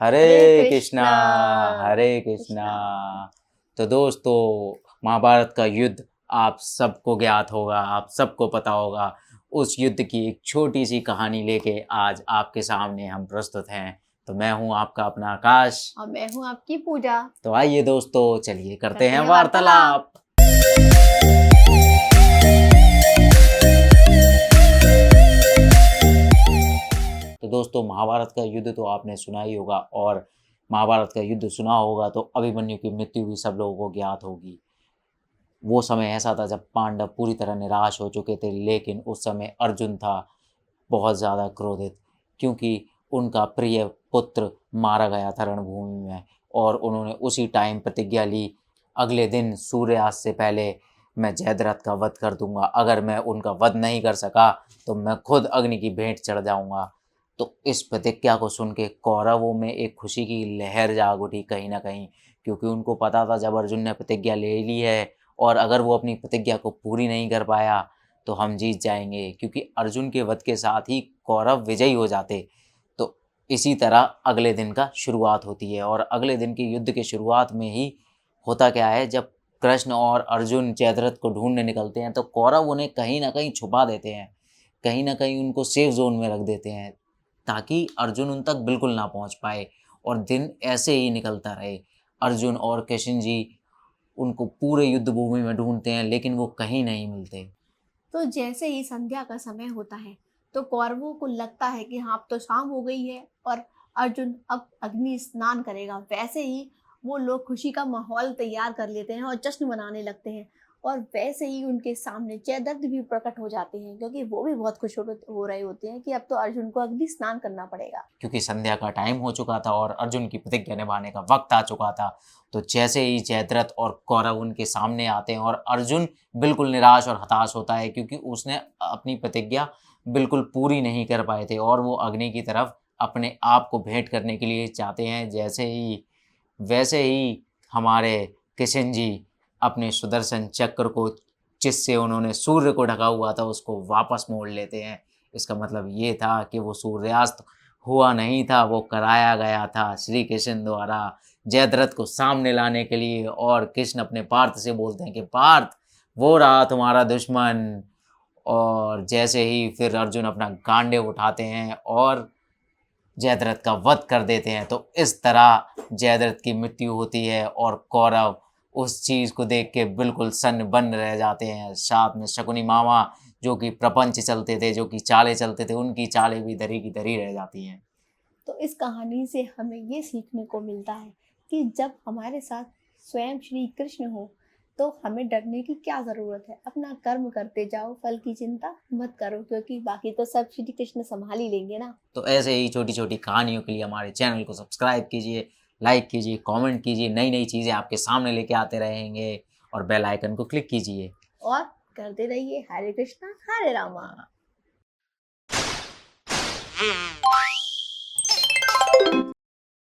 हरे कृष्णा हरे कृष्णा। कृष्णा। तो दोस्तों, महाभारत का युद्ध आप सबको ज्ञात होगा, आप सबको पता होगा। उस युद्ध की एक छोटी सी कहानी लेके आज आपके सामने हम प्रस्तुत हैं। तो मैं हूं आपका अपना आकाश। और मैं हूँ आपकी पूजा। तो आइए दोस्तों, चलिए करते करते हैं हैं वार्तालाप। तो दोस्तों, महाभारत का युद्ध तो आपने सुना ही होगा, और महाभारत का युद्ध सुना होगा तो अभिमन्यु की मृत्यु भी सब लोगों को ज्ञात होगी। वो समय ऐसा था जब पांडव पूरी तरह निराश हो चुके थे, लेकिन उस समय अर्जुन था बहुत ज़्यादा क्रोधित, क्योंकि उनका प्रिय पुत्र मारा गया था रणभूमि में। और उन्होंने उसी टाइम प्रतिज्ञा ली, अगले दिन सूर्यास्त से पहले मैं जयद्रथ का वध कर दूंगा। अगर मैं उनका वध नहीं कर सका तो मैं खुद अग्नि की भेंट चढ़ जाऊंगा। तो इस प्रतिज्ञा को सुन के कौरवों में एक खुशी की लहर जाग उठी कहीं ना कहीं, क्योंकि उनको पता था जब अर्जुन ने प्रतिज्ञा ले ली है और अगर वो अपनी प्रतिज्ञा को पूरी नहीं कर पाया तो हम जीत जाएंगे, क्योंकि अर्जुन के वध के साथ ही कौरव विजयी हो जाते। तो इसी तरह अगले दिन का शुरुआत होती है, और अगले दिन के युद्ध के शुरुआत में ही होता क्या है, जब कृष्ण और अर्जुन जयद्रथ को ढूंढने निकलते हैं तो कौरव उन्हें कहीं ना कहीं छुपा देते हैं, कहीं ना कहीं उनको सेफ जोन में रख देते हैं, ताकि अर्जुन उन तक बिल्कुल ना पहुंच पाए। और दिन ऐसे ही निकलता रहे। अर्जुन और कृष्ण जी उनको पूरे युद्ध भूमि में ढूंढते हैं, लेकिन वो कहीं नहीं मिलते। तो जैसे ही संध्या का समय होता है तो कौरवों को लगता है कि हाँ अब तो शाम हो गई है और अर्जुन अब अग्नि स्नान करेगा। वैसे ही वो लोग खुशी का माहौल तैयार कर लेते हैं और जश्न मनाने लगते हैं। और वैसे ही उनके सामने जयद्रथ भी प्रकट हो जाते हैं, क्योंकि वो भी बहुत खुश हो रहे होते हैं कि अब तो अर्जुन को अग्नि स्नान करना पड़ेगा। क्योंकि संध्या का टाइम हो चुका था और अर्जुन की प्रतिज्ञा निभाने का वक्त आ चुका था। तो जैसे ही जयद्रथ और कौरव उनके सामने आते हैं और अर्जुन बिल्कुल निराश और हताश होता है, क्योंकि उसने अपनी प्रतिज्ञा बिल्कुल पूरी नहीं कर पाए थे और वो अग्नि की तरफ अपने आप को भेंट करने के लिए चाहते हैं। वैसे ही हमारे किशन जी अपने सुदर्शन चक्र को, जिससे उन्होंने सूर्य को ढका हुआ था, उसको वापस मोड़ लेते हैं। इसका मतलब ये था कि वो सूर्यास्त हुआ नहीं था, वो कराया गया था श्री कृष्ण द्वारा जयद्रथ को सामने लाने के लिए। और कृष्ण अपने पार्थ से बोलते हैं कि पार्थ, वो रहा तुम्हारा दुश्मन। और जैसे ही फिर अर्जुन अपना गांडीव उठाते हैं और जयद्रथ का वध कर देते हैं। तो इस तरह जयद्रथ की मृत्यु होती है और कौरव उस चीज़ को देख के बिल्कुल सन्न बन रह जाते हैं। साथ में शकुनी मामा, जो कि प्रपंच चलते थे, जो कि चालें चलते थे, उनकी चालें भी धरी की धरी रह जाती हैं। तो इस कहानी से हमें ये सीखने को मिलता है कि जब हमारे साथ स्वयं श्री कृष्ण हो तो हमें डरने की क्या ज़रूरत है। अपना कर्म करते जाओ, फल की चिंता मत करो, क्योंकि बाकी तो सब श्री कृष्ण संभाल ही लेंगे ना। तो ऐसे ही छोटी छोटी कहानियों के लिए हमारे चैनल को सब्सक्राइब कीजिए, लाइक कीजिए, कमेंट कीजिए। नई नई चीज़ें आपके सामने लेके आते रहेंगे, और बेल आइकन को क्लिक कीजिए। और करते रहिए हरे कृष्णा हरे रामा।